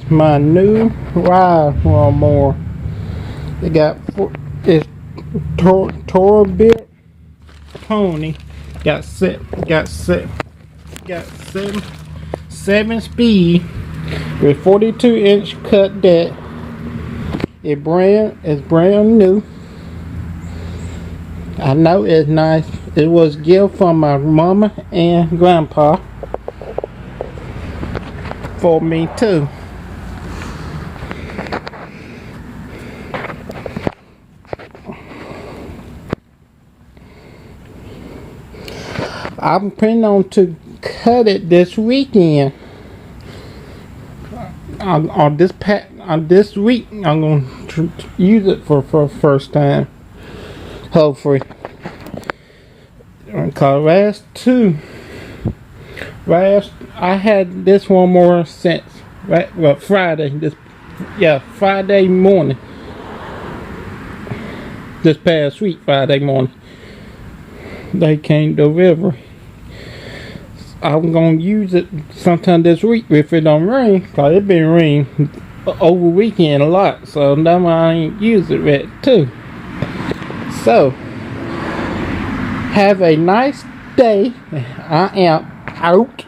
my new ride lawnmower. It got it's Toro bilt pony. Got seven speed with 42-inch cut deck. It's brand new. I know it's nice. It was a gift from my mama and grandpa for me too. I'm planning on to cut it this weekend. On this week, I'm going to use it for the first time. Hopefully. Cause I had this one more since Friday. Friday morning. This past week, Friday morning, they came deliver. I'm gonna use it sometime this week if it don't rain, cause it been raining over weekend a lot, so now I ain't use it yet too. So have a nice day. I am out.